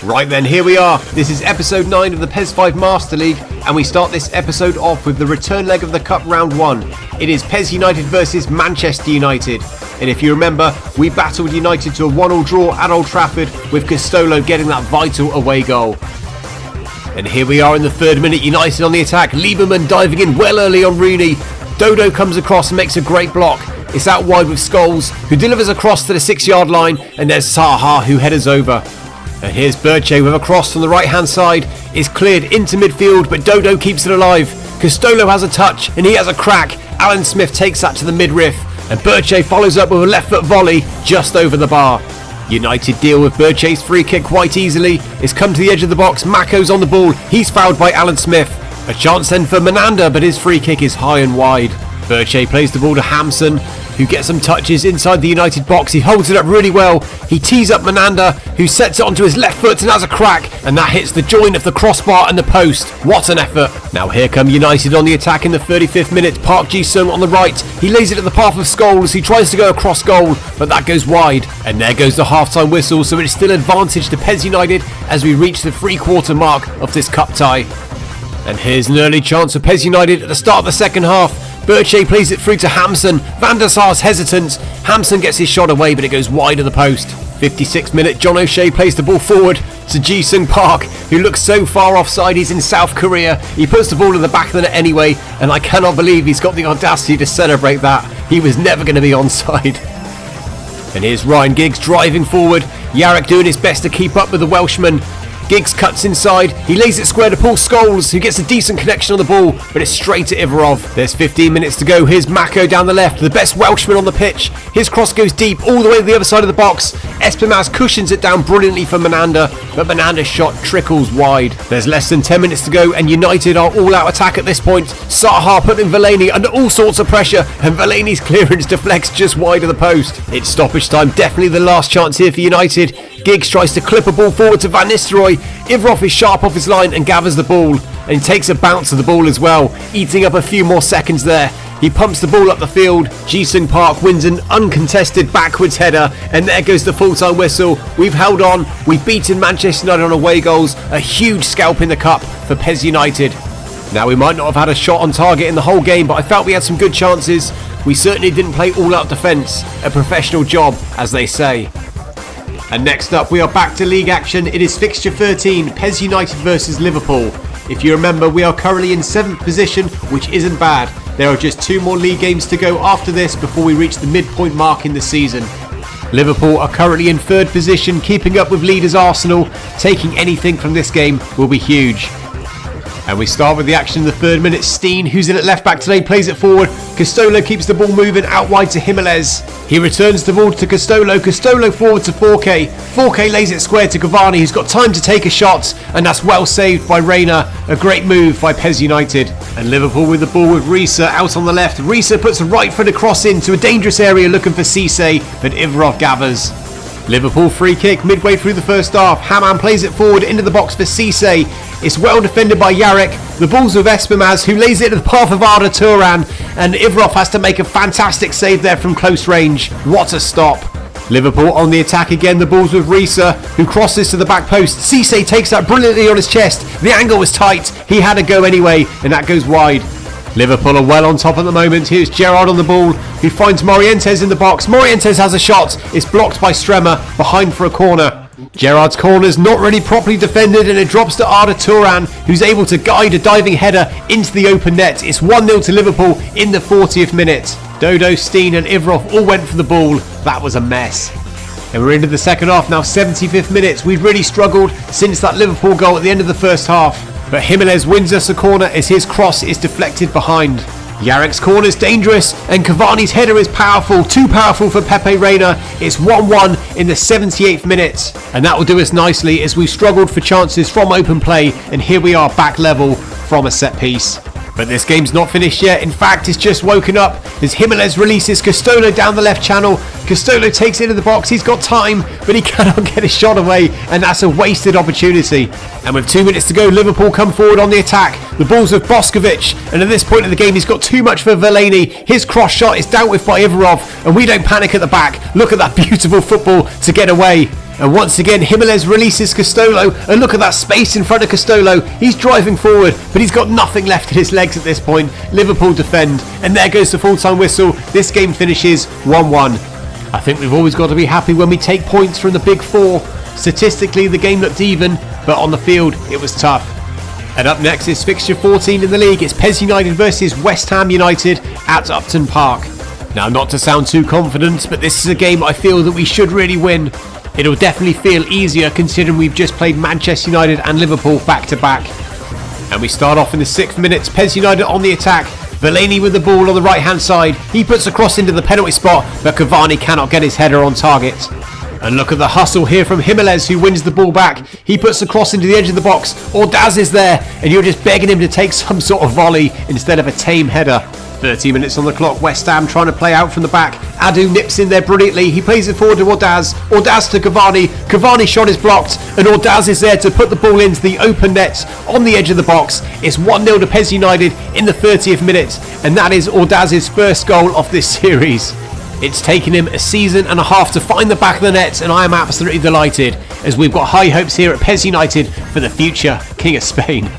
Right then, here we are. This is episode 9 of the PES 5 Master League, and we start this episode off with the return leg of the Cup Round 1. It is PES United versus Manchester United. And if you remember, we battled United to a 1-1 draw at Old Trafford, with Castolo getting that vital away goal. And here we are in the 3rd minute, United on the attack. Lieberman diving in well early on Rooney. Dodo comes across and makes a great block. It's out wide with Scholes, who delivers across to the 6-yard line, and there's Saha, who headers over. And here's Birche with a cross from the right hand side. It's cleared into midfield, but Dodo keeps it alive. Castolo has a touch and he has a crack. Alan Smith takes that to the midriff, and Birche follows up with a left foot volley just over the bar. United deal with Birche's free kick quite easily. It's come to the edge of the box. Mako's on the ball. He's fouled by Alan Smith. A chance then for Menanda, but his free kick is high and wide. Birche plays the ball to Hampson, who gets some touches inside the United box. He holds it up really well. He tees up Menanda, who sets it onto his left foot and has a crack, and that hits the joint of the crossbar and the post. What an effort. Now here come United on the attack in the 35th minute. Park Ji-sung on the right. He lays it at the path of Scholes. He tries to go across goal, but that goes wide. And there goes the half-time whistle, so it's still advantage to PES United as we reach the 3-quarter mark of this cup tie. And here's an early chance for PES United at the start of the second half. Birche plays it through to Hampson. Van der Sar's hesitant. Hampson gets his shot away, but it goes wide of the post. 56th minute, John O'Shea plays the ball forward to Ji-sung Park, who looks so far offside. He's in South Korea. He puts the ball in the back of the net anyway, and I cannot believe he's got the audacity to celebrate that. He was never going to be onside. And here's Ryan Giggs driving forward. Jarek doing his best to keep up with the Welshman. Giggs cuts inside, he lays it square to Paul Scholes, who gets a decent connection on the ball, but it's straight to Ivarov. There's 15 minutes to go. Here's Mako down the left, the best Welshman on the pitch. His cross goes deep all the way to the other side of the box. Ep9 cushions it down brilliantly for Menanda, but Menanda's shot trickles wide. There's less than 10 minutes to go, and United are all-out attack at this point. Saha putting Fellaini under all sorts of pressure, and Fellaini's clearance deflects just wide of the post. It's stoppage time, definitely the last chance here for United. Giggs tries to clip a ball forward to Van Nistelrooy. Ivarov is sharp off his line and gathers the ball, and he takes a bounce of the ball as well, eating up a few more seconds there. He pumps the ball up the field. Ji-sung Park wins an uncontested backwards header, and there goes the full-time whistle. We've held on, we've beaten Manchester United on away goals, a huge scalp in the cup for PES United. Now, we might not have had a shot on target in the whole game, but I felt we had some good chances. We certainly didn't play all-out defence, a professional job, as they say. And next up, we are back to league action. It is fixture 13, PES United versus Liverpool. If you remember, we are currently in 7th position, which isn't bad. There are just 2 more league games to go after this before we reach the midpoint mark in the season. Liverpool are currently in 3rd position, keeping up with leaders Arsenal. Taking anything from this game will be huge. And we start with the action in the 3rd minute. Steen, who's in at left back today, plays it forward. Castolo keeps the ball moving out wide to Jimenez. He returns the ball to Castolo. Castolo forward to 4K. 4K lays it square to Cavani, who's got time to take a shot, and that's well saved by Reina. A great move by PES United. And Liverpool with the ball with Risa out on the left. Risa puts a right foot across into a dangerous area looking for Cisse, but Ivarov gathers. Liverpool free kick midway through the first half. Hamann plays it forward into the box for Cisse. It's well defended by Jarek. The ball's with Ep9, who lays it to the path of Arda Turan, and Ivarov has to make a fantastic save there from close range. What a stop. Liverpool on the attack again. The ball's with Risa, who crosses to the back post. Cisse takes that brilliantly on his chest. The angle was tight. He had to go anyway, and that goes wide. Liverpool are well on top at the moment. Here's Gerrard on the ball, who finds Morientes in the box. Morientes has a shot. It's blocked by Stremmer, behind for a corner. Gerrard's corner's not really properly defended, and it drops to Arda Turan, who's able to guide a diving header into the open net. It's 1-0 to Liverpool in the 40th minute. Dodo, Steen and Ivarov all went for the ball. That was a mess. And we're into the second half now, 75th minute. We've really struggled since that Liverpool goal at the end of the first half. But Jimenez wins us a corner as his cross is deflected behind. Jarek's corner's dangerous, and Cavani's header is powerful, too powerful for Pepe Reina. It's 1-1 in the 78th minute, and that will do us nicely as we've struggled for chances from open play, and here we are back level from a set piece. But this game's not finished yet. In fact, it's just woken up as Jimenez releases Castolo down the left channel. Castolo takes it into the box. He's got time, but he cannot get his shot away, and that's a wasted opportunity. And with 2 minutes to go, Liverpool come forward on the attack. The ball's with Boskovic, and at this point in the game, he's got too much for Fellaini. His cross shot is dealt with by Ivarov, and we don't panic at the back. Look at that beautiful football to get away. And once again, Jimenez releases Castolo, and look at that space in front of Castolo. He's driving forward, but he's got nothing left in his legs at this point. Liverpool defend, and there goes the full-time whistle. This game finishes 1-1. I think we've always got to be happy when we take points from the big four. Statistically, the game looked even, but on the field, it was tough. And up next is fixture 14 in the league. It's PES United versus West Ham United at Upton Park. Now, not to sound too confident, but this is a game I feel that we should really win. It'll definitely feel easier considering we've just played Manchester United and Liverpool back to back. And we start off in the 6th minute. PES United on the attack. Fellaini with the ball on the right hand side. He puts a cross into the penalty spot, but Cavani cannot get his header on target. And look at the hustle here from Jimenez, who wins the ball back. He puts the cross into the edge of the box. Ordaz is there, and you're just begging him to take some sort of volley instead of a tame header. 30 minutes on the clock. West Ham trying to play out from the back. Adu nips in there brilliantly. He plays it forward to Ordaz. Ordaz to Cavani. Cavani's shot is blocked, and Ordaz is there to put the ball into the open net on the edge of the box. It's 1-0 to PES United in the 30th minute, and that is Ordaz's first goal of this series. It's taken him a season and a half to find the back of the net, and I am absolutely delighted as we've got high hopes here at PES United for the future King of Spain.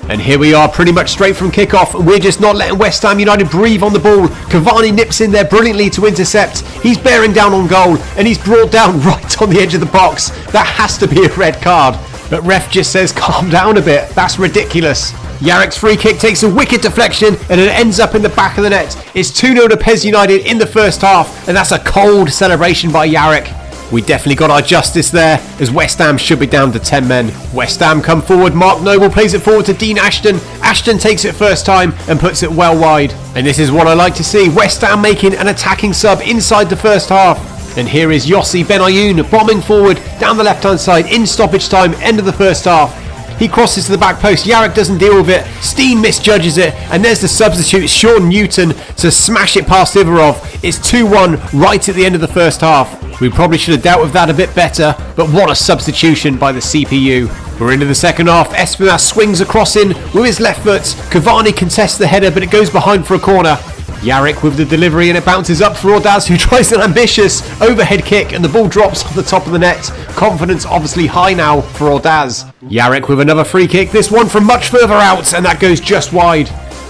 And here we are pretty much straight from kickoff, and we're just not letting West Ham United breathe on the ball. Cavani nips in there brilliantly to intercept. He's bearing down on goal, and he's brought down right on the edge of the box. That has to be a red card. But ref just says calm down a bit. That's ridiculous. Yarek's free kick takes a wicked deflection and it ends up in the back of the net. It's 2-0 to PES United in the first half, and that's a cold celebration by Yarek. We definitely got our justice there, as West Ham should be down to 10 men. West Ham come forward, Mark Noble plays it forward to Dean Ashton. Ashton takes it first time and puts it well wide. And this is what I like to see, West Ham making an attacking sub inside the first half. And here is Yossi Benayoun bombing forward down the left hand side in stoppage time, end of the first half. He crosses to the back post, Yarek doesn't deal with it, Steen misjudges it, and there's the substitute, Sean Newton, to smash it past Ivarov. It's 2-1 right at the end of the first half. We probably should have dealt with that a bit better, but what a substitution by the CPU. We're into the second half, Espinaz swings across in with his left foot, Cavani contests the header, but it goes behind for a corner. Yarek with the delivery, and it bounces up for Ordaz, who tries an ambitious overhead kick, and the ball drops on the top of the net. Confidence obviously high now for Ordaz. Yarek with another free kick, this one from much further out, and that goes just wide.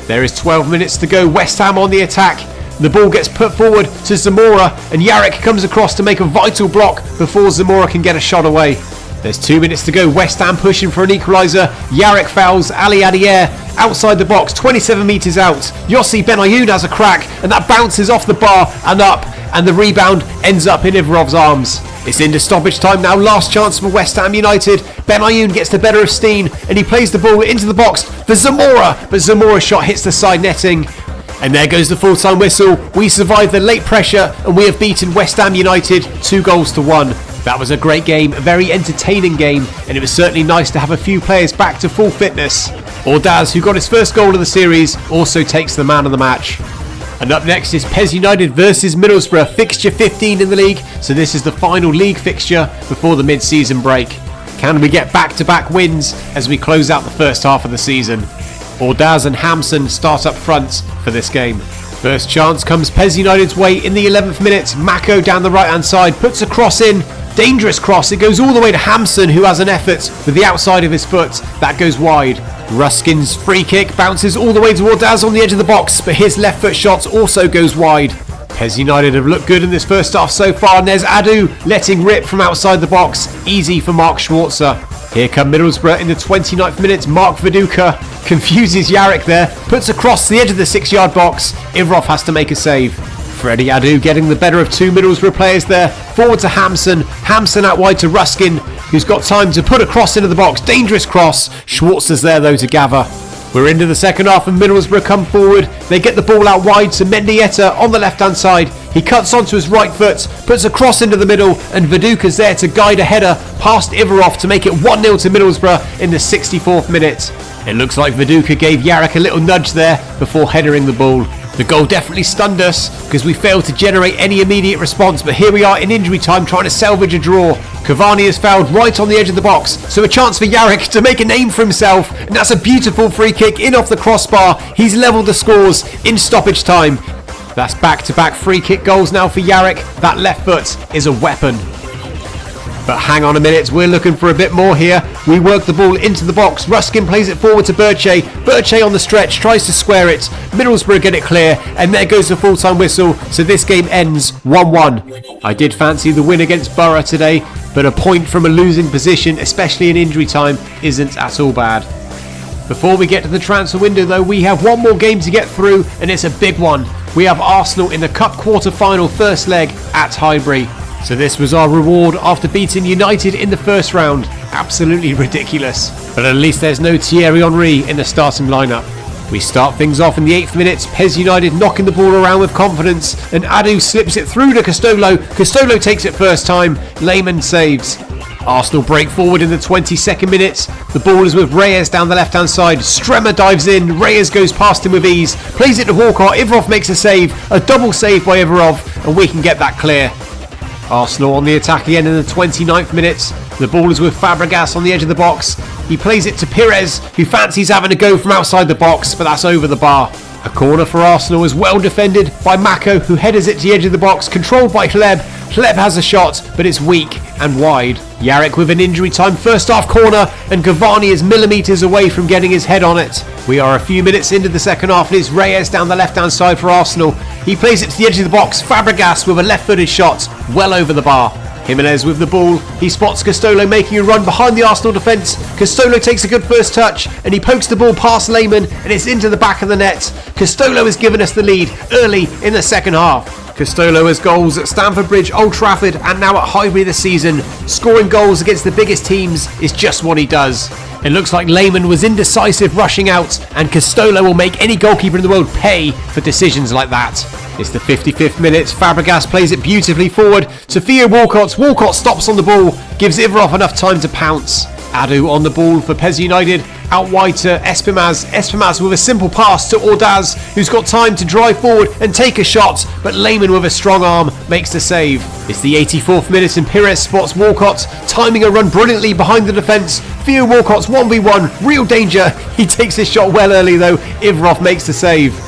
There is 12 minutes to go, West Ham on the attack. The ball gets put forward to Zamora, and Yarek comes across to make a vital block before Zamora can get a shot away. There's 2 minutes to go, West Ham pushing for an equaliser. Yarek fouls Ali Adier outside the box, 27 metres out. Yossi Benayoun has a crack, and that bounces off the bar and up, and the rebound ends up in Ivarov's arms. It's into stoppage time now, last chance for West Ham United. Benayoun gets the better of Steen, and he plays the ball into the box for Zamora, but Zamora's shot hits the side netting. And there goes the full-time whistle. We survived the late pressure, and we have beaten West Ham United 2-1. That was a great game, a very entertaining game, and it was certainly nice to have a few players back to full fitness. Ordaz, who got his first goal of the series, also takes the man of the match. And up next is PES United versus Middlesbrough, fixture 15 in the league, so this is the final league fixture before the mid-season break. Can we get back-to-back wins as we close out the first half of the season? Ordaz and Hamson start up front for this game. First chance comes PES United's way in the 11th minute. Mako down the right hand side puts a cross in. Dangerous cross. It goes all the way to Hamson, who has an effort with the outside of his foot. That goes wide. Ruskin's free kick bounces all the way to Ordaz on the edge of the box, but his left foot shot also goes wide. PES United have looked good in this first half so far, and there's Adu letting rip from outside the box. Easy for Mark Schwarzer. Here come Middlesbrough in the 29th minute. Mark Viduka confuses Yarek there, puts across the edge of the 6-yard box. Ivarov has to make a save. Freddie Adu getting the better of two Middlesbrough players there. Forward to Hamson. Hamson out wide to Ruskin, who's got time to put a cross into the box. Dangerous cross. Schwarzer's there though to gather. We're into the second half and Middlesbrough come forward. They get the ball out wide to Mendieta on the left hand side. He cuts onto his right foot, puts a cross into the middle, and Viduka's there to guide a header past Ivarov to make it 1-0 to Middlesbrough in the 64th minute. It looks like Viduka gave Yarek a little nudge there before headering the ball. The goal definitely stunned us because we failed to generate any immediate response, but here we are in injury time trying to salvage a draw. Cavani is fouled right on the edge of the box, so a chance for Yarek to make a name for himself, and that's a beautiful free kick in off the crossbar. He's levelled the scores in stoppage time. That's back-to-back free kick goals now for Yarek. That left foot is a weapon. But hang on a minute, we're looking for a bit more here. We work the ball into the box. Ruskin plays it forward to Birche. Birche on the stretch, tries to square it. Middlesbrough get it clear, and there goes the full-time whistle. So this game ends 1-1. I did fancy the win against Borough today, but a point from a losing position, especially in injury time, isn't at all bad. Before we get to the transfer window though, we have one more game to get through, and it's a big one. We have Arsenal in the Cup quarter-final first leg at Highbury. So this was our reward after beating United in the first round. Absolutely ridiculous. But at least there's no Thierry Henry in the starting lineup. We start things off in the 8th minute. PES United knocking the ball around with confidence, and Adu slips it through to Castolo. Castolo takes it first time. Lehmann saves. Arsenal break forward in the 22nd minute. The ball is with Reyes down the left-hand side. Stremmer dives in. Reyes goes past him with ease. Plays it to Walcott. Ivarov makes a save. A double save by Ivarov, and we can get that clear. Arsenal on the attack again in the 29th minute. The ball is with Fabregas on the edge of the box. He plays it to Pires, who fancies having a go from outside the box, but that's over the bar. A corner for Arsenal is well defended by Mako, who headers it to the edge of the box, controlled by Hleb. Hleb has a shot, but it's weak and wide. Yarrick with an injury time first half corner, and Cavani is millimetres away from getting his head on it. We are a few minutes into the second half, and it's Reyes down the left-hand side for Arsenal. He plays it to the edge of the box. Fabregas with a left-footed shot, well over the bar. Jimenez with the ball. He spots Castolo making a run behind the Arsenal defence. Castolo takes a good first touch, and he pokes the ball past Lehmann, and it's into the back of the net. Castolo has given us the lead early in the second half. Castolo has goals at Stamford Bridge, Old Trafford, and now at Highbury this season. Scoring goals against the biggest teams is just what he does. It looks like Lehmann was indecisive rushing out, and Castolo will make any goalkeeper in the world pay for decisions like that. It's the 55th minute. Fabregas plays it beautifully forward to Theo Walcott. Walcott stops on the ball, gives Ivarov enough time to pounce. Adu on the ball for PES United, out wide to Espimaz. Espimaz with a simple pass to Ordaz, who's got time to drive forward and take a shot, but Lehmann with a strong arm makes the save. It's the 84th minute and Pires spots Walcott, timing a run brilliantly behind the defence. Theo Walcott's 1v1, real danger. He takes his shot well early though. Ivarov makes the save.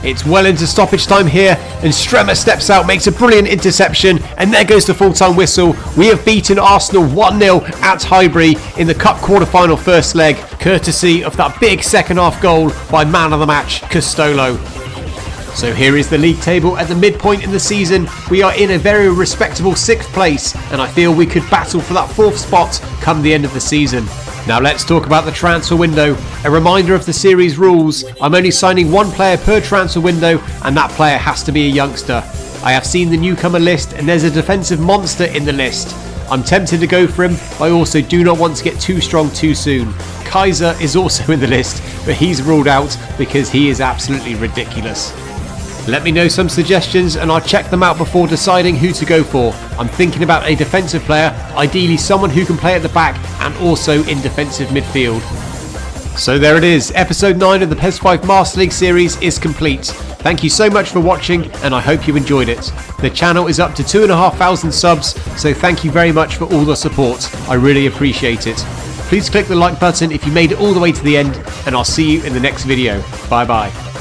It's well into stoppage time here, and Stremmer steps out, makes a brilliant interception, and there goes the full-time whistle. We have beaten Arsenal 1-0 at Highbury in the Cup quarter-final first leg, courtesy of that big second-half goal by man of the match, Castolo. So here is the league table at the midpoint in the season. We are in a very respectable 6th place, and I feel we could battle for that 4th spot come the end of the season. Now let's talk about the transfer window. A reminder of the series rules. I'm only signing one player per transfer window, and that player has to be a youngster. I have seen the newcomer list, and there's a defensive monster in the list. I'm tempted to go for him, but I also do not want to get too strong too soon. Kaiser is also in the list, but he's ruled out because he is absolutely ridiculous. Let me know some suggestions and I'll check them out before deciding who to go for. I'm thinking about a defensive player, ideally someone who can play at the back and also in defensive midfield. So there it is, episode 9 of the PES 5 Master League series is complete. Thank you so much for watching, and I hope you enjoyed it. The channel is up to 2,500 subs, so thank you very much for all the support. I really appreciate it. Please click the like button if you made it all the way to the end, and I'll see you in the next video. Bye bye.